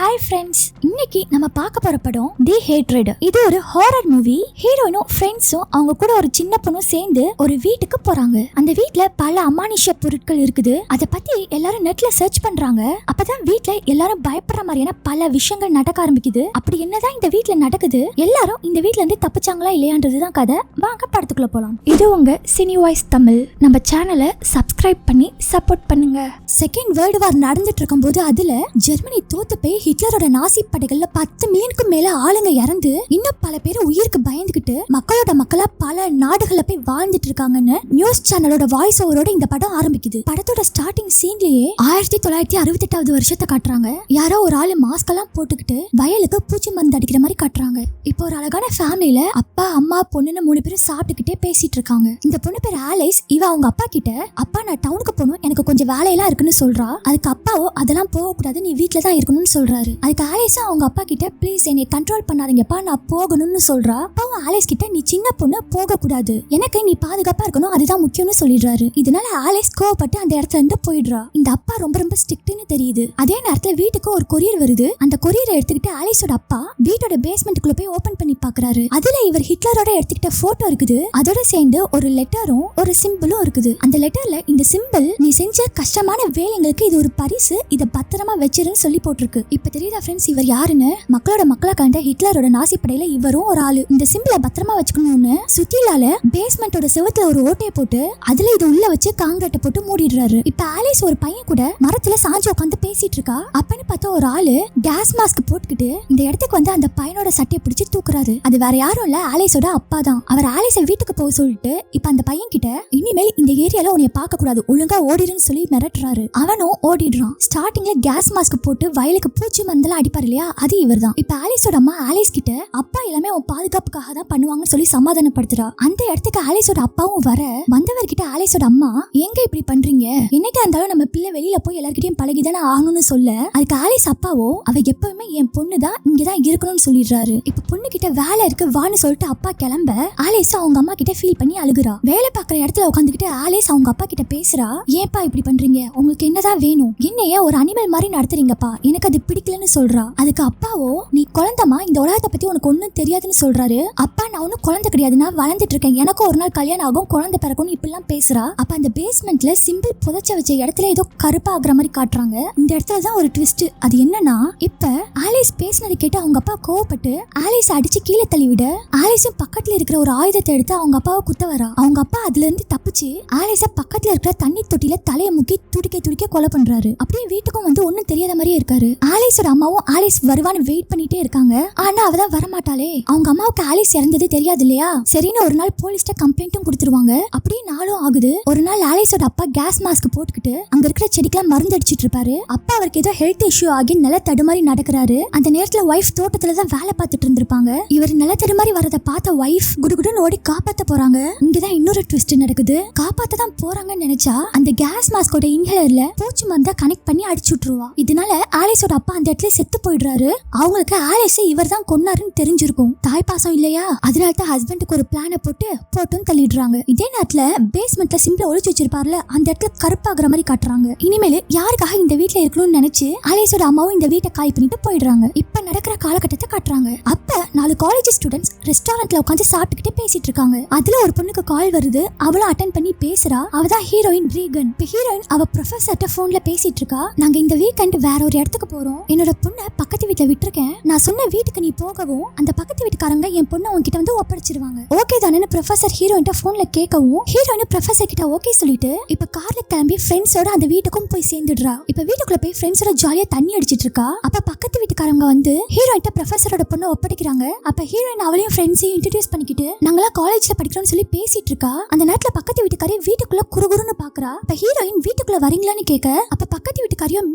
Hi friends, இன்னைக்கு நம்ம பார்க்க போற படம் தி ஹேட்ரட். இது ஒரு ஹாரர் மூவி. ஹீரோயினும் ஃப்ரெண்ட்ஸும் அவங்க கூட ஒரு சின்ன பொண்ணும் சேர்ந்து ஒரு வீட்டுக்கு போறாங்க. அந்த வீட்ல பல அமானுஷ்ய பொருட்கள் இருக்குது. அதை பத்தி எல்லாரும் நெட்ல சர்ச் பண்றாங்க. அப்பதான் வீட்ல எல்லாரும் பயப்படுற மாதிரியான பல விஷயங்கள் நடக்க ஆரம்பிக்குது. அப்படி என்னதான் இந்த வீட்ல நடக்குது, எல்லாரும் இந்த வீட்ல இருந்து தப்பிச்சாங்களா இல்லையான்றதுதான் கதை. வாங்க படத்துக்குள்ள போலாம். இது உங்க சினி வாய்ஸ் தமிழ். நம்ம சேனலை சப்ஸ்கிரைப் பண்ணி சப்போர்ட் பண்ணுங்க. செகண்ட் வேர்ல்டு வார் நடந்துட்டு இருக்கும்போது அதுல ஜெர்மனி தோத்து போய் ஹிட்லரோட நாசி படைகள்ல 10 மில்லியனுக்கும் மேல ஆளுங்க இறந்து இன்னும் பல பேர் உயிருக்கு பயந்துகிட்டு மக்களா பல நாடுகள்ல போய் வாழ்ந்துட்டு இருக்காங்கன்னு நியூஸ் சேனலோட வாய்ஸ் ஓவரோட இந்த படம் ஆரம்பிக்குது. படத்தோட ஸ்டார்டிங் சீன்லயே 1968 வருஷத்தை காட்டுறாங்க. யாரோ ஒரு ஆளு மாஸ்க் எல்லாம் போட்டுக்கிட்டு வயலுக்கு பூச்சி மருந்து அடிக்கிற மாதிரி காட்டுறாங்க. இப்போ ஒரு அழகான ஃபேமிலியில அப்பா அம்மா பொண்ணுன்னு 3 பேரும் சாப்பிட்டுக்கிட்டே பேசிட்டு இருக்காங்க. இந்த பொண்ணு பேர் ஆலிஸ். இவ அவங்க அப்பா கிட்ட, அப்பா நான் டவுனுக்கு போகணும், எனக்கு கொஞ்சம் வேலையெல்லாம் இருக்குன்னு சொல்றா. அதுக்கு அப்பாவோ அதெல்லாம் போக கூடாது, நீ வீட்டுல தான் இருக்கணும்னு சொல்றாரு. அதுக்கு ஆலிஸும் அவங்க அப்பா கிட்ட, ப்ளீஸ் என்னை கண்ட்ரோல் பண்ணாதீங்கப்பா, நான் போகணும்னு சொல்றா. அப்பாவும் ஆலிஸ் கிட்ட, நீ சின்ன பொண்ணு, போக கூடாது, எனக்கு நீ பாதுகாப்பா இருக்கணும், அதுதான் முக்கியம்னு சொல்லிடுறாரு. இதனால ஆலிஸ் கோவப்பட்டு அந்த இடத்துல இருந்து போயிடுறா. இந்த அப்பா ரொம்ப ஸ்ட்ரிக்ட்னு தெரியுது. அதே நேரத்துல வீட்டுக்கு ஒரு கொரியர் வருது. அந்த கொரியரை எடுத்துக்கிட்டு ஆலிஸோட அப்பா வீட்டோட பேஸ்மெண்ட்டுக்குள்ள போய் ஓபன் பண்ணி பாக்குறாரு. அதுல இவர் ஹிட்லரோட எடுத்துக்கிட்ட போட்டோ இருக்குது. அதோட சேர்ந்து ஒரு லெட்டரும் ஒரு சிம்பிளும் இருக்குது. அந்த லெட்டர்ல இந்த சிம்பிள், நீ செஞ்ச கஷ்டமான வேலைங்களுக்கு இது ஒரு பரிசு, இதை பத்திரமா வச்சிருன்னு சொல்லி போட்டிருக்கு. இப்ப தெரியுதா ஃப்ரெண்ட்ஸ், இவர் யாருன்னு? மக்களா கண்ட ஹிட்லரோட நாசி படையில இவரும் ஒரு ஆளு. இந்த சிம்பிளை பத்திரமா வச்சுக்கணும்னு சுத்திலால பேஸ்மெண்டோட செவத்துல ஒரு ஓட்டையை போட்டு அதுல இது உள்ள வச்சு காங்கிரீட்டை போட்டு மூடிடுறாரு. இப்ப ஆலிஸ் ஒரு பையன் கூட மரத்துல சாஞ்சு உட்காந்து பேசிட்டு இருக்கா. அப்பன்னு பார்த்தா ஒரு ஆளு கேஸ் மாஸ்க் போட்டுக்கிட்டு இந்த இடத்துக்கு வந்து அந்த பையனோட சட்டையை பிடிச்சி தூக்குறாரு. அது வேற யாரும் இல்ல, ஆலிஸோட அப்பா தான். அவர் ஆலிஸை வீட்டுக்கு போக சொல்லிட்டு இப்ப அந்த பையன் கிட்ட, இனிமேல் இந்த ஏரியால உன்னைய பார்க்க கூடாது, ஒழுங்கா ஓடிடுன்னு சொல்லி மிரட்டுறாரு. அவனும் ஓடிடுறான். ஸ்டார்டிங்ல கேஸ் மாஸ்க் போட்டு வயலுக்கு பூச்சி மருந்தெல்லாம் அடிப்பாரு இல்லையா, அது இவர் தான். இப்ப ஆலிஸோட அம்மா ஆலிஸ் கிட்ட, அப்பா எல்லாமே உன் பாதுகாப்புக்காக தான் பண்ணுவாங்கன்னு சொல்லி சமாதானப்படுத்துறா. அந்த இடத்துக்கு ஆலிஸோட அப்பாவும் வர, வந்தவர்கிட்ட ஆலிஸோட அம்மா, எங்க இப்படி பண்றீங்க, என்னைக்கா இருந்தாலும் நம்ம பிள்ளை வெளியில போய் எல்லார்கிட்டயும் பழகிதானே ஆகணும்னு சொல்ல, அதுக்கு ஆலிஸ் அப்பாவோ, அவ எப்பவுமே என் பொண்ணு தான், இங்கதான் இருக்கணும்னு சொல்லிடுறாரு. இப்ப பொண்ணு கிட்ட வேலை இருக்கு வான்னு சொல்லிட்டு அப்பா கிளம்ப, ஆலிஸ் அவங்க அம்மா கிட்ட ஃபீல் பண்ணி அழுகுறா. வேலை பார்க்குற இடத்துல உட்காந்துக்கிட்டு ஆலிஸ் அவங்க அப்பா கிட்ட பேசுறா. ஏன்பா இப்படி பண்றீங்க, உங்களுக்கு என்னதான் வேணும், என்னைய ஒரு அனிமல் மாதிரி நடத்துறீங்கப்பா, எனக்கு அது பிடிக்கலன்னு சொல்றா. அதுக்கு அப்பாவோ, நீ குழந்தைமா, இந்த உலகத்தை பத்தி உனக்கு ஒன்னும் தெரியாதுன்னு சொல்றாரு. அப்பா நான் ஒன்னும் குழந்தை கிடையாது, நான் வளர்ந்துட்டு இருக்கேன், எனக்கும் ஒரு நாள் கல்யாணம் ஆகும், குழந்தை பிறக்கும் இப்படிலாம் பேசுறா. அப்ப அந்த பேஸ்மெண்ட்ல சிம்பிள் புதைச்ச வச்ச இடத்துல ஏதோ கருப்பா ஆகுற மாதிரி காட்டுறாங்க. இந்த இடத்துல தான் ஒரு ட்விஸ்ட். அது என்னன்னா, இப்ப ஆலிஸ் பேசினதை கேட்டு அவங்க அப்பா கோவப்பட்டு ஆலிஸ் அடிச்சு கீழே தள்ளி விட, ஆலிஸும் பக்கத்துல இருக்கிற ஒரு ஆயுதத்தை எடுத்து அவங்க அப்பாவை குத்த வரா. அவங்க அப்பா அதுல இருந்து தப்பிச்சு ஆலிஸ பக்கத்துல இருக்கிற தண்ணி தொட்டில தலையை முக்கி துடிக்க கொலை பண்றாரு. அப்படியே வீட்டுக்கும் வந்து ஒன்னும் தெரியாத மாதிரியே இருக்காரு. ஆலிஸோட அம்மாவும் ஆலிஸ் வருவான்னு வெயிட் பண்ணிட்டே இருக்காங்க. ஆனா அவதான் வரமாட்டாளே. அவங்க அம்மாவுக்கு ஆலிஸ் இறந்தது தெரியாது இல்லையா. சரின்னு ஒரு நாள் போலீஸ்ட கம்ப்ளைண்ட்டும் கொடுத்துருவாங்க. அப்படியே நாளும் ஆகுது. ஒரு நாள் ஆலிஸோட அப்பா கேஸ் மாஸ்க் போட்டுக்கிட்டு அங்க இருக்கிற செடிக்கெல்லாம் மருந்து அடிச்சிட்டு இருப்பாரு. அப்பா அவருக்கு ஏதோ ஹெல்த் இஷ்யூ ஆகி நில தடுமாறி நடக்கிறாரு. அந்த நேரத்துல ஒய்ஃப் தோட்டத்துலதான் வேலை பார்த்துட்டு இருந்திருப்பாங்க. இவர் நில தடுமாறி வரதை பார்த்த ஒய்ஃப் குடுகுடுன்னு ஓடி காப்பாத்த போறாங்க. இங்கதான் இன்னொரு ட்விஸ்ட் நடக்குது. காப்பாத்த தான் போறாங்கன்னு நினைச்சா அந்த கேஸ் மாஸ்கோட இன்ஹேலர்ல பூச்சி மருந்த கனெக்ட் பண்ணி அடிச்சு விட்டுருவா. இதனால ஆலிஸோட அப்பா அந்த இடத்துல செத்து போயிடுறாரு. அவங்களுக்கு ஆலிஸ் இவர் தான் கொன்னாருன்னு தெரிஞ்சிருக்கும். தாய் பாசம் இல்லையா, அதனால தான் ஹஸ்பண்டுக்கு ஒரு பிளான போட்டும் தள்ளிடுறாங்க. இதே நேரத்துல பேஸ்மெண்ட்ல சிம்பிளா ஒளிச்சு வச்சிருப்பாருல, அந்த இடத்துல கருப்பாகிற மாதிரி காட்டுறாங்க. இனிமேல் யாருக்காக இந்த வீட்டுல இருக்கணும்னு நினைச்சு ஆலிஸோட அம்மாவும் இந்த வீட்டை காலி பண்ணிட்டு போயிடுறாங்க. இப்ப நடக்கிற காலகட்டத்தை காட்டுறாங்க. அப்ப 4 காலேஜ் ஸ்டூடெண்ட்ஸ் ரெஸ்டாரண்ட்ல உட்காந்து சாப்பிட்டுக்கிட்டே பேசிட்டு இருக்காங்க. அதுல ஒரு பொண்ணுக்கு கால் வருது. அவளும் அட்டென்ட் பண்ணி பேசுறா. அவதான் ஹீரோயின் ரீகன். இப்ப ஹீரோயின் அவ ப்ரொஃபசர்ட்ட போன்ல பேசிட்டு இருக்கா. நாங்க இந்த வீக்கெண்ட் வேற ஒரு இடத்துக்கு போறோம், என்னோட பொண்ணை பக்கத்து வீட்டுல விட்டுருக்கேன், நான் சொன்ன வீட்டுக்கு நீ போகவும் அந்த பக்கத்து வீட்டுக்காரங்க என் பொண்ணை உன்கிட்ட வந்து ஒப்படைச்சிருவாங்க, ஓகே தானே ப்ரொஃபசர் ஹீரோயின்ட்ட போன்ல கேட்கவும், ஹீரோயின் ப்ரொஃபசர் கிட்ட ஓகே சொல்லிட்டு இப்ப கார்ல கிளம்பி ஃப்ரெண்ட்ஸோட அந்த வீட்டுக்கும் போய் சேர்ந்துடுறா. இப்ப வீட்டுக்குள்ள போய் ஃப்ரெண்ட்ஸோட ஜாலியா தண்ணி அடிச்சிட்டு இருக்கா. அப்ப பக்கத்து வீட்டுக்காரங்க வந்து ஹீரோயின்ட்ட ப்ரொஃபசரோட பொண்ணை ஒப்படைக்கிறாங்க. அப்ப ஹீரோயின் அவளையும் ஃப்ரெண்ட்ஸையும் இன்ட்ரோடியூஸ் பண்ணிக்கிட்டு நாங்களாம் காலேஜ்ல படிக்கிறோம்னு சொல்லி பேசிட்டு இருக்கா. அந்த நேரத்துல பக்கத்து வீட்டுக்காரி வீட்டுக்குள்ள குறுகுறுன்னு பாக்குறா. அப்ப ஹீரோயின் வீட்டுக்குள்ள வரீங்களான்னு கேட்க, அப்ப பக்கத்து வீட்டுக்காரியும்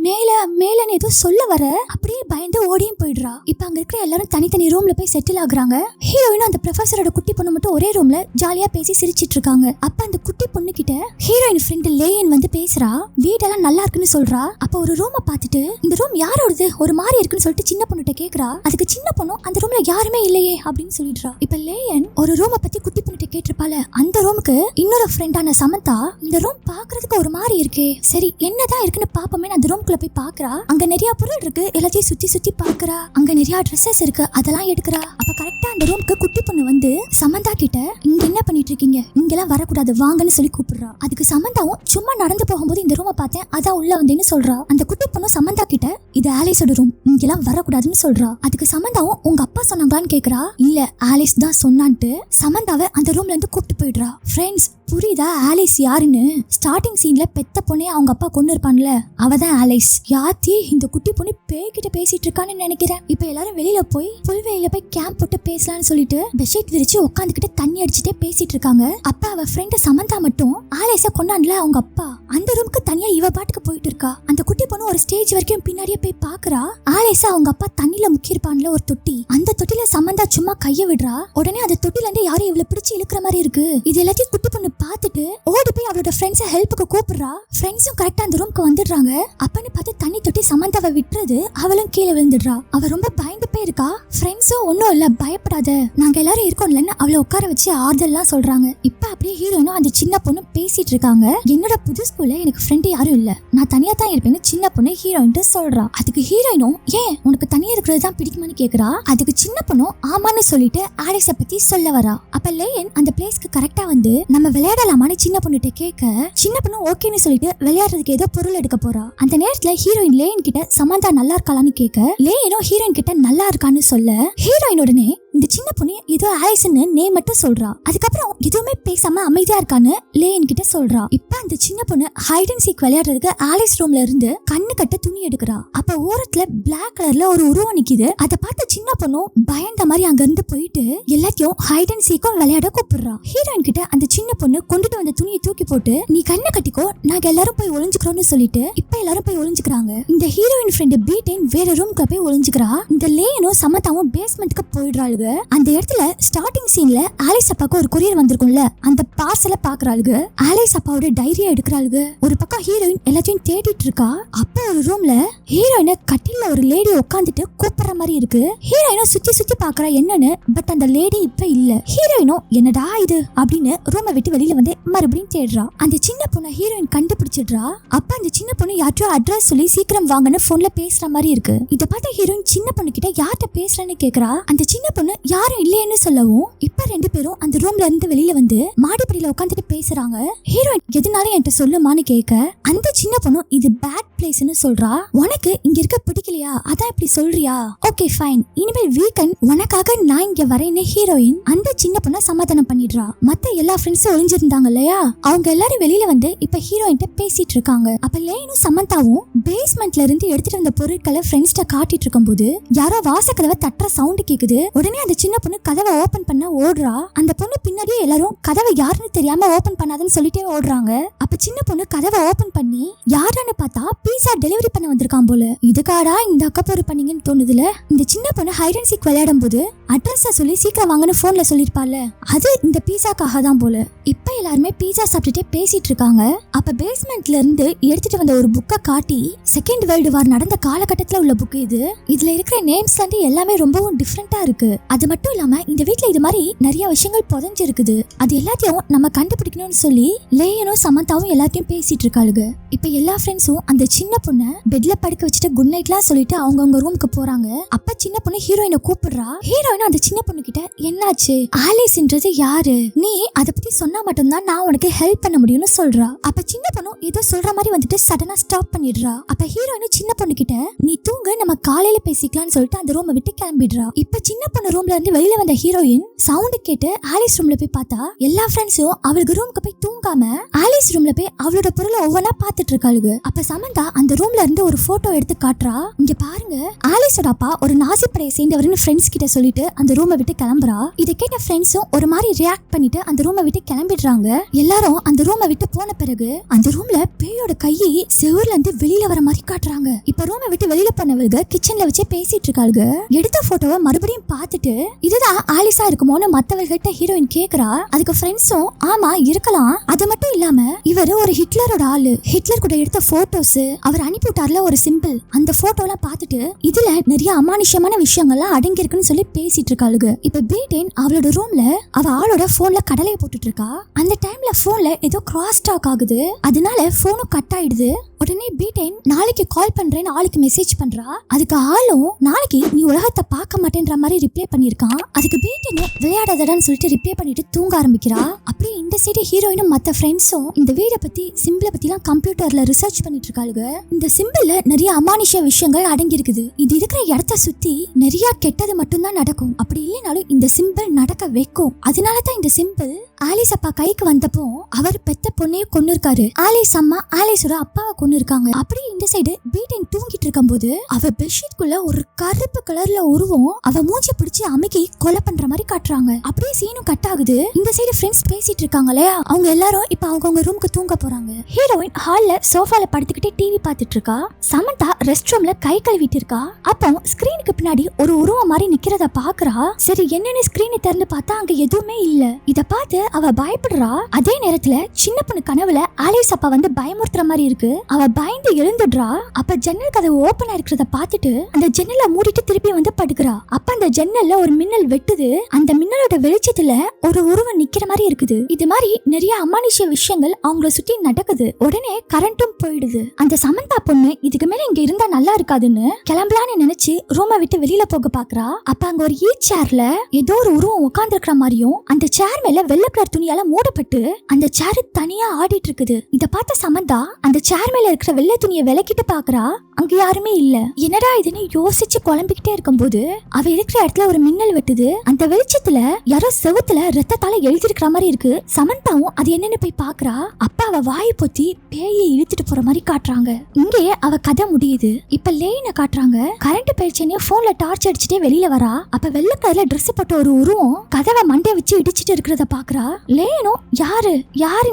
மேலன்னு ஏதோ சொல்ல வர, அப்படியே பயந்து ஓடியும் போயிடுறா. இப்ப அங்க இருக்கிற எல்லாரும் தனித்தனி ரூம்ல போய் செட்டில் ஆகுறாங்க. ஹீரோயின் அந்த ப்ரொஃபசரோட குட்டி பொண்ணு மட்டும் ஒரே ரூம்ல ஜாலியா பேசி சிரிச்சிட்டு இருக்காங்க. அப்ப அந்த குட்டி பொண்ணு கிட்ட ஹீரோயின் ஃப்ரெண்ட் லேயன் வந்து பேசுறா. வீடெல்லாம் நல்லா இருக்குன்னு சொல்றா. அப்ப ஒரு ரூமை பார்த்துட்டு, இந்த ரூம் யாரோடது, ஒரு மாதிரி இருக்குன்னு சொல்லிட்டு சின்ன பொண்ணுகிட்ட கேக்குறா. அதுக்கு சின்ன பொண்ணும் அந்த ரூம்ல யாருமே இல்லையே அப்படின்னு சொல்லிடுறா. இப்ப லேயன் ஒரு ரூமை பத்தி குட்டி பொண்ணுகிட்ட கேட்டிருப்பால, அந்த ரூமுக்கு இன்னொரு ஃப்ரெண்டான சமந்தா, இந்த ரூம் பாக்குறதுக்கு ஒரு மாதிரி இருக்கே, சரி என்னதான் இருக்குன்னு பாப்போமே அந்த ரூம்குள்ள போய் பாக்குறா. அங்க நிறைய பொருள் இருக்கு. சொல்லிட்டு எல்லாத்தையும் சுத்தி சுத்தி பாக்குறா. அங்க நிறைய ட்ரெஸ்ஸஸ் இருக்கு, அதெல்லாம் எடுக்கிறா. அப்ப கரெக்டா அந்த ரூம்க்கு குட்டி பொண்ணு வந்து சமந்தா கிட்ட இங்க என்ன பண்ணிட்டு இருக்கீங்க, இங்கெல்லாம் வரக்கூடாது வாங்கன்னு சொல்லி கூப்பிடுறா. அதுக்கு சமந்தாவும் சும்மா நடந்து போகும்போது இந்த ரூமை பார்த்தேன் அதான் உள்ள வந்தேன்னு சொல்றா. அந்த குட்டி பொண்ணு சமந்தா கிட்ட இது ஆலிஸோட ரூம், இங்கெல்லாம் வரக்கூடாதுன்னு சொல்றா. அதுக்கு சமந்தாவும் உங்க அப்பா சொன்னாங்களான்னு கேக்குறா. இல்ல ஆலிஸ் தான் சொன்னான்ட்டு சமந்தாவை அந்த ரூம்ல இருந்து கூப்பிட்டு போயிடுறா. ஃப்ரெண்ட்ஸ் புரியுதா ஆலிஸ் யாருன்னு? ஸ்டார்டிங் சீன்ல பெத்த பொண்ணே அவங்க அப்பா கொண்டு இருப்பான்ல, அவதான் ஆலிஸ். யாத்தி இந்த குட்டி பொண்ணு பேய்கிட்ட பேசிட்டு இருக்கான்னு நினைக்கிறேன். இப்ப எல்லாரும் வெளியில போய் புல்வெளியில போய் கேம்ப் போட்டு பேசலாம்னு சொல்லிட்டு பெட்ஷீட் விரிச்சு உட்காந்துக்கிட்டு தண்ணி அடிச்சுட்டே பேசிட்டு இருக்காங்க. அப்ப அவ ஃப்ரெண்ட் சமந்தா மட்டும் ஆலிஸ கொண்டான்ல அவங்க அப்பா, அந்த ரூமுக்கு தனியா இவ பாட்டுக்கு போயிட்டு இருக்கா. அந்த குட்டி பொண்ணு ஒரு ஸ்டேஜ் வரைக்கும் பின்னாடியே போய் பாக்குறா. ஆலிஸ அவங்க அப்பா தண்ணியில முக்கியிருப்பான்ல ஒரு தொட்டி, அந்த தொட்டில சமந்தா சும்மா கைய விடுறா. உடனே அந்த தொட்டில இருந்து யாரும் இவ்வளவு பிடிச்சு இழுக்கிற மாதிரி இருக்கு. இது எல்லாத்தையும் குட்டி பொண்ணு பார்த்துட்டு ஓடி போய் அவளோட ஃப்ரெண்ட்ஸை ஹெல்ப்புக்கு கூப்பிடுறா. ஃப்ரெண்ட்ஸும் கரெக்டா அந்த ரூம்க்கு வந்துடுறாங்க. அப்பன்னு பார்த்து தண்ணி தொட்டி சமந்தாவை விட்டுறது, அவளும் கீழே விழுந்துடுறா. அவ ரொம்ப பயந்து போய் இருக்கா. ஃப்ரெண்ட்ஸும் ஒன்னும் இல்ல பயப்படாத நாங்க எல்லாரும் இருக்கோம்லன்னு அவளை உட்கார வச்சு ஆறுதல்லாம் சொல்றாங்க. இப்ப அப்படியே ஹீரோயினும் அந்த சின்ன பொண்ணு பேசிட்டு இருக்காங்க. என்னோட புது ஸ்கூல்ல எனக்கு ஃப்ரெண்ட் யாரும் இல்ல, நான் தனியா தான் இருப்பேன்னு சின்ன பொண்ணு ஹீரோயின் சொல்றா. அதுக்கு ஹீரோயினும் ஏன் உனக்கு தனியா இருக்கிறது தான் பிடிக்குமான்னு கேக்குறா. அதுக்கு சின்ன பொண்ணும் ஆமான்னு சொல்லிட்டு ஆலிஸ பத்தி சொல்ல வரா. அப்ப லேயன் அந்த பிளேஸ்க்கு கரெக்டா வந்து நம்ம விளையாடலாமான்னு சின்ன பொண்ணுகிட்ட கேட்க சின்ன பொண்ணு ஓகேன்னு சொல்லிட்டு விளையாடுறதுக்கு ஏதோ பொருள் எடுக்க போறா. அந்த நேரத்துல ஹீரோயின் லேயன் கிட்ட சமந்தா நல்லா இருக்காளான்னு கேட்க லேயனும் ஹீரோயின் கிட்ட நல்லா இருக்கான்னு சொல்ல ஹீரோயின் உடனே இந்த சின்ன பொண்ணு ஏதோ ஆலிஸ்ன்னு நேம் மட்டும் சொல்றா. அதுக்கப்புறம் எதுவுமே பேசாம அமைதியா இருக்கான்னு லேயன் கிட்ட சொல்றா. இப்ப அந்த சின்ன பொண்ணு ஹைட் அண்ட் சீக் விளையாடுறதுக்கு ஆலிஸ் ரூம்ல இருந்து கண்ணு கட்ட துணி எடுக்கிறா. அப்ப ஓரத்துல பிளாக் கலர்ல ஒரு உருவம் நிக்குது. அதை பார்த்த சின்ன பொண்ணும் பயந்த மாதிரி அங்க இருந்து போயிட்டு எல்லாத்தையும் ஹைட் அண்ட் சீக்கும் விளையாட கூப்பிடுறா. ஹீரோயின் கிட்ட அந்த சின்ன பொண்ணு கொண்டுட்டு வந்த துணியை தூக்கி போட்டு நீ கண்ணை கட்டிக்கோ நாங்க எல்லாரும் போய் ஒளிஞ்சுக்கிறோம்னு சொல்லிட்டு இப்ப எல்லாரும் போய் ஒளிஞ்சுக்கிறாங்க. இந்த ஹீரோயின் ஃப்ரெண்ட் பீட்டைன் வேற ரூம்க்கு போய் ஒளிஞ்சுக்கிறா. இந்த லேயனும் சமந்தாவும் பேஸ்மெண்ட்க்கு போயிடுறாளுங்க. அந்த இடத்துல ஸ்டார்டிங் சீன்ல ஆலிஸ் அப்பாக்கு ஒரு கொரியர் வந்திருக்கும்ல, அந்த பார்சலை பாக்குறாளுங்க. ஆலிஸ் அப்பாவோட டைரியை எடுக்கிறாளுங்க. ஒரு பக்கம் ஹீரோயின் எல்லாத்தையும் தேடிட்டு இருக்கா. அப்ப ஒரு ரூம்ல ஹீரோயினை கட்டில ஒரு லேடி உட்காந்துட்டு கூப்பிடுற மாதிரி இருக்கு. ஹீரோயினும் சுத்தி சுத்தி பாக்குறா என்னன்னு, பட் அந்த லேடி இப்ப இல்ல. ஹீரோயினும் என்னடா இது அப்படின்னு ரூமை விட்டு வெளியில வந்து மறுபடியும் தேடுறா. அந்த சின்ன பொண்ணை ஹீரோயின் கண்டுபிடிச்சிடுறா. அப்ப அந்த சின்ன பொண்ணு யார்ட்டோ அட்ரஸ் சொல்லி சீக்கிரம் வாங்கன்னு போன்ல பேசுற மாதிரி இருக்கு. இத பார்த்த ஹீரோயின் சின்ன பொண்ணு கிட்ட யார்கிட்ட பேசுறேன்னு கேக்குறா. அந்த சின்ன பொண்ணு யாரும் இல்லையேன்னு சொல்லவும் இப்ப ரெண்டு பேரும் அந்த ரூம்ல இருந்து வெளியில வந்து மாடிப்படியில உட்காந்துட்டு பேசுறாங்க. ஹீரோயின் எதுனாலும் என்கிட்ட சொல்லுமான்னு கேட்க அந்த சின்ன பொண்ணு இது பேட் பிளேஸ்னு சொல்றா. உனக்கு இங்க இருக்க பிடிக்கலையா அதான் இப்படி சொல்றியா, ஓகே ஃபைன் இனிமேல் வீக்கெண்ட் உனக்காக நான் இங்க வரேன்னு ஹீரோயின் அந்த சின்ன பொண்ண சமாதானம் பண்ணிடுறா. மத்த எல்லா ஃப்ரெண்ட்ஸும் ஒளிஞ்சிருந்தாங்க இல்லையா, அவங்க எல்லாரும் வெளியில வந்து இப்ப ஹீரோயின் பேசிட்டு இருக்காங்க. அப்ப லேனும் சமந்தாவும் பேஸ்மெண்ட்ல இருந்து எடுத்துட்டு வந்த பொருட்களை ஃப்ரெண்ட்ஸ்ட காட்டிட்டு இருக்கும் போது யாரோ வாசக்கதவை தட்டுற சவுண்ட் கேக்குது. உடனே அந்த சின்ன பொண்ணு கதவை ஓபன் பண்ண ஓடுறா. அந்த பொண்ணு பின்னாடியே எல்லாரும் கதவை யாருன்னு தெரியாம ஓபன் பண்ணாதுன்னு சொல்லிட்டே ஓடுறாங்க. அப்ப சின்ன பொண்ணு கதவை ஓபன் பண்ணி யாரான்னு பார்த்தா பீஸா டெலிவரி பண்ண வந்திருக்கான் போல. இதுக்காடா இந்த அக்கப்போரு பண்ணீங்கன்னு தோணுதுல. இந்த சின்ன பொண்ணு ஹைட் அண்ட் சீக் விளையாடும் போது அட்ரஸ சொல்லி சீக்கிரம் வாங்கன்னு போன்ல சொல்லிருப்பால, அது இந்த பீஸாக்காக தான் போல. இப்ப எல்லாருமே பீஸா சாப்பிட்டுட்டே பேசிட்டு இருக்காங்க. அப்ப பேஸ்மெண்ட்ல இருந்து எடுத்துட்டு வந்த ஒரு புக்கை காட்டி செகண்ட் வேர்ல்டு வார் நடந்த காலகட்டத்துல உள்ள புக் இது. இதுல இருக்கிற நேம்ஸ் வந்து எல்லாமே ரொம்பவும் டிஃப்ரெண்டா இருக்கு. அது மட்டும் இல்லாம இந்த வீட்ல இது மாதிரி நிறைய விஷயங்கள் புதைஞ்சு இருக்குது. அது எல்லாத்தையும் நம்ம கண்டுபிடிக்கணும்னு சொல்லி லேயனும் சமந்தாவும் எல்லாத்தையும் பேசிட்டு இருக்காளுங்க. இப்ப எல்லா ஃப்ரெண்ட்ஸும் அந்த சின்ன பொண்ணை பெட்ல படுக்க வச்சுட்டு குட் நைட்லாம் சொல்லிட்டு அவங்க ரூமுக்கு போறாங்க. அப்ப சின்ன பொண்ணு ஹீரோயினை கூப்பிடுறா. ஹீரோயின் அந்த சின்ன பொண்ணு கிட்ட என்னாச்சு, ஆலிஸ்ன்றது யாரு, நீ அதை பத்தி சொன்னா மட்டும்தான் நான் உனக்கு ஹெல்ப் பண்ண முடியும்னு சொல்றா. அப்ப சின்ன பொண்ணு ஏதோ சொல்ற மாதிரி வந்துட்டு சடனா ஸ்டாப் பண்ணிடுறா. அப்ப ஹீரோயின் சின்ன பொண்ணு கிட்ட நீ தூங்கு நம்ம காலையில பேசிக்கலாம்னு சொல்லிட்டு அந்த ரூமை விட்டு கிளம்பிடுறா. இப்ப சின்ன பொண்ணு ரூம்ல இருந்து வெளியில வந்த ஹீரோயின் சவுண்ட் கேட்டு ஆலிஸ் ரூம்ல போய் பார்த்தா எல்லா ஃப்ரெண்ட்ஸும் அவளுக்கு ரூமுக்கு போய் தூங்காம ஆலிஸ் ரூம்ல போய் அவளோட பொருளை ஒவ்வொன்னா பாத்துட்டு இருக்காளுங்க. அப்ப சமந்தா அந்த ரூம்ல இருந்து ஒரு போட்டோ எடுத்து காட்டுறா. இங்க பாருங்க ஆலிஸோட அப்பா ஒரு நாசிப்படையை சேர்ந்தவர்னு ஃப்ரெண்ட்ஸ் கிட்ட சொல்லிட்டு அந்த ரூமை விட்டு கிளம்புறா. இதை கேட்ட ஃப்ரெண்ட்ஸும் ஒரு மாதிரி ரியாக்ட் பண்ணிட்டு அந்த ரூமை விட்டு கிளம்பிடுறாங்க. எல்லாரும் அந்த ரூமை விட்டு போன பிறகு அந்த ரூம்ல பேயோட கையை செவுர்ல இருந்து வெளியில வர மாதிரி காட்டுறாங்க. இப்ப ரூமை விட்டு வெளியில போனவங்க கிச்சன்ல வச்சு பேசிட்டு இருக்காளுங்க. எடுத்த போட்டோவை மறுபடியும் பார்த்துட்டு இதுதான் ஆலிஸா இருக்குமோன்னு மத்தவர்கிட்ட ஹீரோயின் கேக்குறா. அதுக்கு ஃப்ரெண்ட்ஸும் ஆமா இருக்கலாம், அது மட்டும் இல்லாம இவர் ஒரு ஹிட்லரோட ஆளு, ஹிட்லர் கூட எடுத்த போட்டோஸ் அவர் அனுப்பிவிட்டார்ல ஒரு சிம்பிள், அந்த போட்டோ எல்லாம் பார்த்துட்டு இதுல நிறைய அமானுஷ்யமான விஷயங்கள்லாம் அடங்கி இருக்குன்னு சொல்லி பேசி பேசிட்டு இருக்காளுங்க. இப்ப பீட்டன் அவளோட ரூம்ல அவ ஆளோட போன்ல கடலையை போட்டுட்டு இருக்கா. அந்த டைம்ல போன்ல ஏதோ கிராஸ் டாக் ஆகுது. அதனால போனும் கட் ஆயிடுது. உடனே பீட்டன் நாளைக்கு கால் பண்றேன்னு ஆளுக்கு மெசேஜ் பண்றா. அதுக்கு ஆளும் நாளைக்கு நீ உலகத்தை பார்க்க மாட்டேன்ற மாதிரி ரிப்ளை பண்ணிருக்கான். அதுக்கு பீட்டன் விளையாடாதடான்னு சொல்லிட்டு ரிப்ளை பண்ணிட்டு தூங்க ஆரம்பிக்கிறா. அப்படியே இந்த சைடு ஹீரோயினும் மத்த ஃப்ரெண்ட்ஸும் இந்த வீடை பத்தி சிம்பிளை பத்திலாம் கம்ப்யூட்டர்ல ரிசர்ச் பண்ணிட்டு இருக்காளுங்க. இந்த சிம்பிள்ல நிறைய அமானுஷ விஷயங்கள் அடங்கி இருக்குது. இது இருக்கிற இடத்த சுத்தி நிறைய கெட்டது மட்டும்தான் நடக்கும். அப்படி இல்லைனாலும் இந்த சிம்பிள் நடக்க வைக்கும். அதனாலதான் இந்த சிம்பிள் ஆலிஸ் அப்பா கைக்கு வந்தப்போ அவர் பெத்த பொண்ணையும் கொண்டு இருக்காரு. ஆலிஸ் அம்மா ஆலிஸோட அப்பாவை கொண்டு இருக்காங்க. அப்படியே இந்த சைடு பீட்டன் தூங்கிட்டு இருக்கும் போது அவ பெட்ஷீட்குள்ள ஒரு கருப்பு கலர்ல உருவம் அவ மூஞ்சி பிடிச்சி அமுக்கி கொலை பண்ற மாதிரி காட்டுறாங்க. அப்படியே சீனும் கட் ஆகுது. இந்த சைடு ஃப்ரெண்ட்ஸ் பேசிட்டு இருக்காங்களே, அவங்க எல்லாரும் இப்ப அவங்க ரூமுக்கு தூங்க போறாங்க. ஹீரோயின் ஹால்ல சோஃபால படுத்துக்கிட்டே டிவி பார்த்துட்டு இருக்கா. சமந்தா ரெஸ்ட் ரூம்ல கை கழுவிட்டு இருக்கா. அப்போ ஸ்கிரீனுக்கு பின்னாடி ஒரு உருவம் மாதிரி நிக்கிறத பாக்குறா. சரி என்னன்னு ஸ்கிரீனை திறந்து பார்த்தா அங்க எதுவுமே இல்ல. இத பார்த்து அவ பயப்படுறா. அதே நேரத்துல சின்ன பொண்ணு கனவுல ஆலிஸ் அப்பா வந்து பயமுறுத்துற மாதிரி இருக்கு. அவ பயந்து எழுந்துடுறா. அப்ப ஜன்னல் கதவு ஓபனா இருக்கிறத பார்த்துட்டு அந்த ஜன்னலை மூடிட்டு திருப்பி வந்து படுக்கிறா. அப்ப அந்த ஜன்னல்ல ஒரு மின்னல் வெட்டுது. அந்த மின்னலோட வெளிச்சத்துல ஒரு உருவம் நிக்கிற மாதிரி இருக்குது. இது மாதிரி நிறைய அமானுஷ விஷயங்கள் அவங்கள சுத்தி நடக்குது. உடனே கரண்டும் போயிடுது. அந்த சமந்தா பொண்ணு இதுக்கு மேல இங்க இருந்தா நல்லா இருக்காதுன்னு கிளம்பலான்னு நினைச்சு ரூமை விட்டு வெளியில போக பாக்குறா. அப்ப அங்க ஒரு சேர்ல ஏதோ ஒரு உருவம் உட்கார்ந்து இருக்கிற மாதிரியும் அந்த சேர் மேல வெள்ளை கலர் துணியால மூடப்பட்டு அந்த சேர் தனியா ஆடிட்டு இருக்குது. இத பார்த்த சமந்தா அந்த சேர் மேல இருக்கிற வெள்ளை துணியை விலக்கிட்டு பாக்குறா. அங்க யாருமே இல்ல. என்னடா இதுன்னு யோசிச்சு குழம்பிக்கிட்டே இருக்கும்போது அவ இருக்கிற இடத்துல ஒரு மின்னல் வெட்டுது. அந்த வெளிச்சத்துல யாரோ செவுத்துல ரத்தத்தால எழுதிருக்கிற மாதிரி இருக்கு. சமந்தாவும் அது என்னன்னு போய் பாக்குறா. அப்ப அவ வாயை பொத்தி பேயை இழுத்துட்டு போற மாதிரி காட்டுறாங்க. இங்கேயே அவ கதை முடியுது. இப்ப லேன காட்டுறாங்க. கரண்ட் போயிடுச்சுன்னு போன்ல டார்ச் அடிச்சுட்டே வெளியில வரா. அப்ப வெள்ளை கலர்ல ட்ரெஸ் போட்ட ஒரு உருவம் கதவை மண்டை வச்சு இடிச்சிட்டு இருக்கிறத பாக்குறா. லேனும் யாரு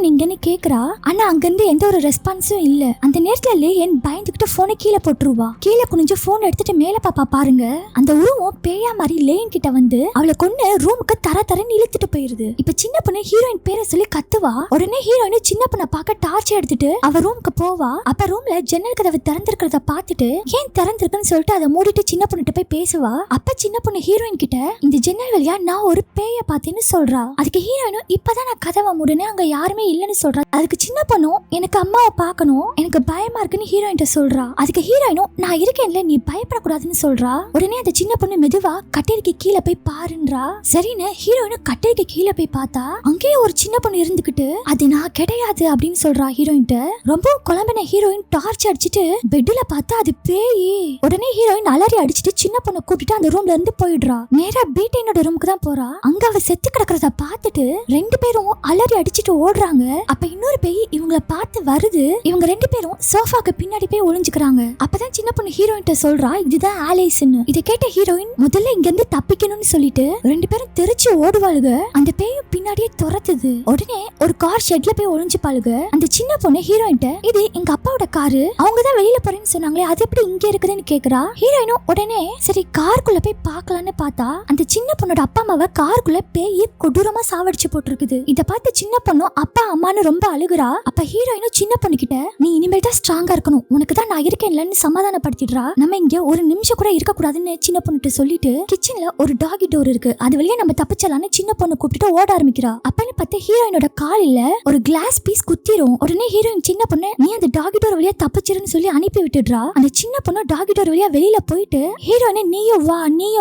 நீங்கன்னு கேக்குறா. ஆனா அங்க இருந்து எந்த ஒரு ரெஸ்பான்ஸும் இல்ல. அந்த நேரத்துல லேயன் பயந்துகிட்டு போனை கீழே போட்டுருவா. கீழே குனிஞ்சு போன் எடுத்துட்டு மேல பாப்பா பாருங்க. அந்த உருவம் பேயா மாதிரி லேயன் கிட்ட வந்து அவளை கொண்டு ரூமுக்கு தரன்னு இழுத்துட்டு போயிருது. இப்ப சின்ன பொண்ணு ஹீரோயின் பேரை சொல்லி கத்துவா. உடனே ஹீரோயின் சின்ன பொண்ணை பார்க்க டார்ச் எடுத்துட்டு அவ ரூமுக்கு போவா. அப்ப ரூம்ல ஜன்னல் கதவு திறந்திருக்கிறத பார்த்துட்டு ஏன் திறந்திருக்குன்னு சொல்லிட்டு அதை மூடிட்டு சின்ன பொண்ணுகிட்ட போய் பேசுவா. அப்ப சின்ன பொண்ணு ஹீரோயின் கிட்ட இந்த ஜன்னல் வழியா நான் ஒரு பேய பார்த்தேன்னு சொல்றா. அதுக்கு ஹீரோயினும் இப்பதான் நான் கதவை மூடுனே அங்க யாருமே இல்லன்னு சொல்றா. அதுக்கு சின்ன பொண்ணும் எனக்கு அம்மாவை பார்க்கணும் எனக்கு பயமா இருக்குன்னு ஹீரோயின் சொல்றா. அதுக்கு ஹீரோயினும் நான் இருக்கேன்ல நீ பயப்படக்கூடாதுன்னு சொல்றா. உடனே அந்த சின்ன பொண்ணு மெதுவா கட்டேரிக்கு கீழே போய் பாருன்றா. சரின்னு ஹீரோயினும் கட்டேரிக்கு கீழே போய் பார்த்தா அங்கேயே ஒரு சின்ன பொண்ணு இருந்துகிட்டு அது நான் கிடையாது அப்படின்னு சொல்றா ஹீரோயின்ட்ட. ரொம்ப குழம்பின ஹீரோயின் டார்ச் அடிச்சுட்டு பெட்ல பார்த்தா அது பேய். உடனே ஹீரோயின் அலறி அடிச்சுட்டு சின்ன பொண்ணை கூட்டிட்டு அந்த ரூம்ல இருந்து போயிடுறா. நேரா பீட்டனோட ரூமுக்கு தான் போறா. அங்க அவ செத்து கிடக்கிறத பார்த்துட்டு ரெண்டு பேரும் அலறி அடிச்சுட்டு ஓடுறாங்க. அப்ப இன்னொரு பேய் இவங்கள பார்த்து வருது. இவங்க ரெண்டு பேரும் சோஃபாக்கு பின்னாடி போய் ஒளிஞ்சுக்கிறாங்க. அப்பதான் சின்ன பொண்ணு ஹீரோயின்ட்ட சொல்றா இதுதான் ஆலிஸ்ன்னு. இதை கேட்ட ஹீரோயின் முதல்ல இங்க இருந்து தப்பிக்கணும்னு சொல்லிட்டு ரெண்டு பேரும் தெரிச்சு ஓடுவாளுக. அந்த பேயும் பின்னாடியே துரத்துது. உடனே ஒரு கார் ஷெட்ல போய் ஒளிஞ்சுப்பாளுக. அந்த சின்ன பொண்ணு ஹீரோயின்ட்ட இது எங்க அப்பாவோட காரு அவங்கதான் வெளியில போறேன்னு சொன்னாங்களே அது எப்படி இங்க இருக்குதுன்னு கேக்குறா. ஹீரோயினும் உடனே சரி காருக்குள்ள போய் பாக்கலான்னு பார்த்தா அந்த சின்ன பொண்ணோட அப்பா அம்மாவை காருக்குள்ள பேய் கொடூரமா சாவடிச்சு போட்டுருக்குது. இத பார்த்து சின்ன பொண்ணும் அப்பா அம்மான்னு ரொம்ப அழுகுறா. அப்ப ஹீரோயினும் சின்ன பொண்ணு கிட்ட நீ இனிமேல் தான் ஸ்ட்ராங்கா இருக்கணும் உனக்கு தான் நான் இருக்கேன்லன்னு சமாதானப்படுத்திடுறா. நம்ம இங்க ஒரு நிமிஷம் கூட இருக்க கூடாதுன்னு சின்ன பொண்ணுட்டு சொல்லிட்டு கிச்சன்ல ஒரு டாகி டோர் இருக்கு அது வழியா நம்ம தப்பிச்சலான்னு சின்ன பொண்ணு கூப்பிட்டு ஓட ஆரம்பிக்கிறா. அப்பன்னு பார்த்து ஹீரோயினோட காலில ஒரு கிளாஸ் பீஸ் குத்திரும். உடனே ஹீரோயின் சின்ன பொண்ணு நீ அந்த டாகி டோர் வழியா தப்பிச்சிருன்னு சொல்லி அனுப்பி விட்டுடுறா. அந்த சின்ன பொண்ணு டாகி டோர் வழியா வெளியில போயிட்டு ஹீரோயினை நீயும்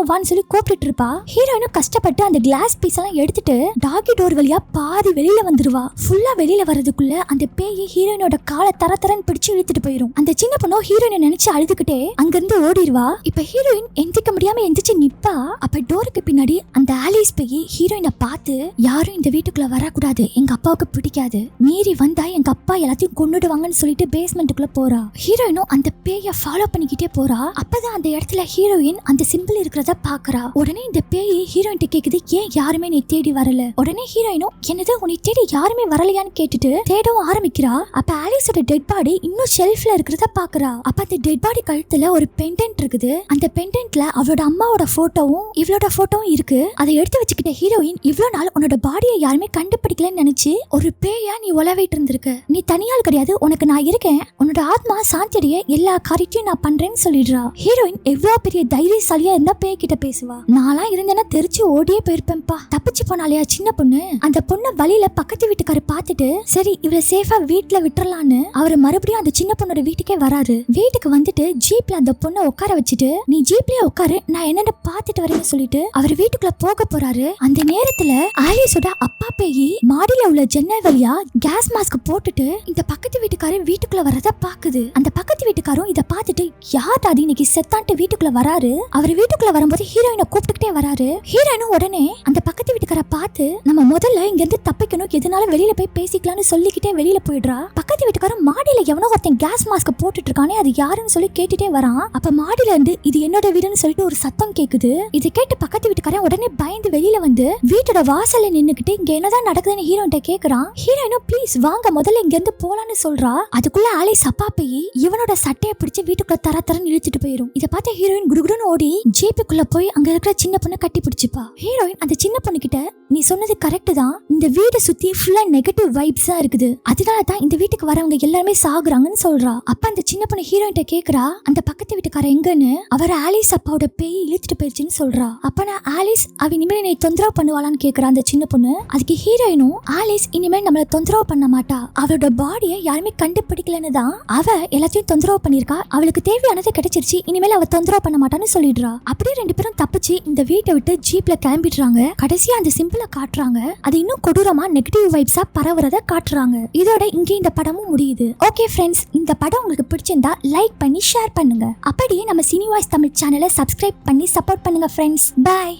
வான்னு சொல்லி கூப்பிட்டு இருப்பா. ஹீரோயினும் கஷ்டப்பட்டு அந்த கிளாஸ் பீஸ் எல்லாம் எடுத்துட்டு டாகி டோர் வழியா பாதி வெளியில வந்துருவா. ஃபுல்லா வெளியில வரதுக்குள்ள அந்த பேய் ஹீரோயினோட காலை தரன்னு பிடிச்சு இழுத்துட்டு போயிரும். அந்த சின்ன பொண்ணு ஹீரோயினை நினைச்சு அழுதுகிட்டே அங்கிருந்து ஓடிடுவா. இப்ப ஹீரோயின் எந்திக்க முடியாம எந்திரிச்சு நிப்பா. அப்ப டோருக்கு பின்னாடி அந்த ஆலிஸ் பேய் ஹீரோயினை பார்த்து யாரும் இந்த வீட்டுக்குள்ள வரக்கூடாது எங்க அப்பாவுக்கு பிடிக்காது மீறி வந்தா எங்க அப்பா எல்லாத்தையும் கொண்டுடுவாங்கன்னு சொல்லிட்டு பேஸ்மெண்ட்டுக்குள்ள போறா. ஹீரோயினும் அந்த பேயை ஃபாலோ பண்ணிக்கிட்டே போறா. அப்பதான் அந்த இடத்துல ஹீரோயின் அந்த சிம்பிள் இருக்கிறத பாக்குறா. உடனே இந்த பேய் ஹீரோயின் கேக்குது ஏன் யாருமே நீ தேடி வரல. உடனே ஹீரோயினும் என்னது உன்னை தேடி யாருமே வரலையான்னு கேட்டுட்டு தேடவும் ஆரம்பிக்கிறா. அப்ப ஆலிஸோட டெட் பாடி இன்னும் ஷெல்ஃப்ல இருக்கிறத பாக்குறா. அப்ப அந்த டெட் பாடி கழுத்துல ஒரு பெண்டன்ட் இருக்குது. அந்த பெண்டன்ட்ல அவளோட அம்மாவோட போட்டோவும் இவளோட போட்டோவும் இருக்கு. அதை எடுத்து வச்சுக்கிட்ட ஹீரோயின் இவ்வளவு நாள் உன்னோட பாடியை யாருமே கண்டுபிடிக்கலன்னு நினைச்சு ஒரு பேயா நீ உலவிட்டு இருந்திருக்க. நீ தனியால் கிடையாது, உனக்கு நான் இருக்கேன். உன்னோட ஆத்மா சாந்தியடைய எல்லா காரியத்தையும் நான் பண்றேன்னு சொல்லிடுறா. ஹீரோயின் எவ்வளவு பெரிய தைரியசாலியா இருந்தா பேய் கிட்ட பேசுவா. நான்லாம் இருந்தேன்னா தெரிச்சு ஓடியே போயிருப்பேன்பா. தப்பிச்சு போனாலையா சின்ன பொண்ணு. அந்த பொண்ணை வழியில பக்கத்து வீட்டுக்காரர் பார்த்துட்டு சரி இவளை சேஃபா வீட்டுல விட்டுறலான்னு அவரு மறுபடியும் அந்த சின்ன பொண்ணோட வீட்டுக்கே வராரு. வீட்டுக்கு வந்துட்டு ஜீப்ல அந்த பொண்ணை உட்கார வச்சுட்டு நீ ஜீப்லயே உட்காரு, நான் என்னென்ன பார்த்துட்டு வரேன்னு சொல்லிட்டு அவர் வீட்டுக்குள்ள போக போறாரு. அந்த நேரத்துல ஆலிஸோட அப்பா பேயி மாடியில உள்ள ஜன்னல் வழியா கேஸ் மாஸ்க் போட்டுட்டு இந்த பக்கத்து வீட்டுக்காரர் வீட்டுக்குள்ள வரத பாக்குது. அந்த பக்கத்து வீட்டுக்காரும் இத பார்த்துட்டு யார் அது இன்னைக்கு செத்தான்ட்டு வீட்டுக்குள்ள வராரு. அவர் வீட்டுக்குள்ள வரும்போது ஹீரோயினை கூப்பிட்டுக்கிட்டே வராரு. ஹீரோயினும் உடனே அந்த பக்கத்து வீட்டுக்கார பார்த்து நம்ம முதல்ல இங்க இருந்து தப்பிக்கணும், எதனால வெளியில போய் பேசிக்கலாம்னு சொல்லிக்கிட்டே வெளியில போயிடுறா. பக்கத்து வீட்டுக்காரன் மாடியில எவனோ ஒருத்தன் கேஸ் மாஸ்க் போட்டுட்டு இருக்கானே அது யாருன்னு சொல்லி கேட்டுட்டே வரான். அப்ப மாடியில இருந்து இது என்னோட வீடுன்னு சொல்லிட்டு ஒரு சத்தம் கேக்குது. இதை கேட்டு பக்கத்து வீட்டுக்காரன் உடனே பயந்து வெளியில வந்து வீட்டோட வாசல்ல நின்னுக்கிட்டு இங்க என்னதான் நடக்குதுன்னு ஹீரோயின்ட்ட கேக்குறான். ஹீரோயினும் ப்ளீஸ் வாங்க முதல்ல இங்க இருந்து போலான்னு சொல்றா. அதுக்குள்ள ஆலிஸ் அப்பா பேய் இவனோட சட்டையை பிடிச்சு வீட்டுக்குள்ள தரன்னு இழுத்துட்டு போயிரும். இத பார்த்த ஹீரோயின் குடுகுடுன்னு ஓடி ஜீப்புக்குள்ள போய் அங்க இருக்கிற சின்ன பொண்ணை கட்டி பிடிச்சுப்பா. ஹீரோயின் அந்த சின்ன பொண்ணு கிட்ட நீ சொன்னது கரெக்ட் தான், இந்த வீட்டை சுத்தி ஃபுல்லா நெகட்டிவ் வைப்ஸா இருக்குது, அதனால தான் இந்த வீட்டுக்கு வரவங்க எல்லாருமே சாகுறாங்கன்னு சொல்றா. அப்ப அந்த சின்ன பொண்ணு ஹீரோயின்ட்ட கேக்குறா அந்த பக்கத்து வீட்டுக்கார எங்கன்னு. அவர் ஆலிஸ் அப்பாவோட பேய் இழுத்துட்டு போயிருச்சுன்னு சொல்றா. அப்ப நான் ஆலிஸ் அவ இனிமேல் என்னை தொந்தரவு பண்ணுவாளான்னு கேக்குறா அந்த சின்ன பொண்ணு. அதுக்கு ஹீரோயினும் ஆலிஸ் இனிமேல் நம்மள தொந்தரவு பண்ண மாட்டா, அவளோட பாடியை யாருமே கண்டுபிடிக்கலன்னு தான் அவ எல்லாத்தையும் தொந்தரவு பண்ணிருக்கா, அவளுக்கு தேவையானது கிடைச்சிருச்சு, இனிமேல் அவ தொந்தரவு பண்ண மாட்டான்னு சொல்லிடுறா. அப்படியே ரெண்டு பேரும் தப்பிச்சு இந்த வீட்டை விட்டு ஜீப்ல கிளம்பிடுறாங்க. கடைசியா அந்த சிம்பிள காட்டுறாங்க, அது இன்னும் கொடூரமா நெகட்டிவ் வைப்ஸா பரவுறத காட்டுறாங்க. இதோட இங்கே இந்த படமும் முடியுது. ஓகே ஃப்ரெண்ட்ஸ், இந்த படம் உங்களுக்கு பிடிச்சிருந்தா லைக் பண்ணி ஷேர் பண்ணுங்க. அப்படியே நம்ம சினி வாய்ஸ் தமிழ் சேனலை சப்ஸ்கிரைப் பண்ணி சப்போர்ட் பண்ணுங்க ஃப்ரெண்ட்ஸ். பை.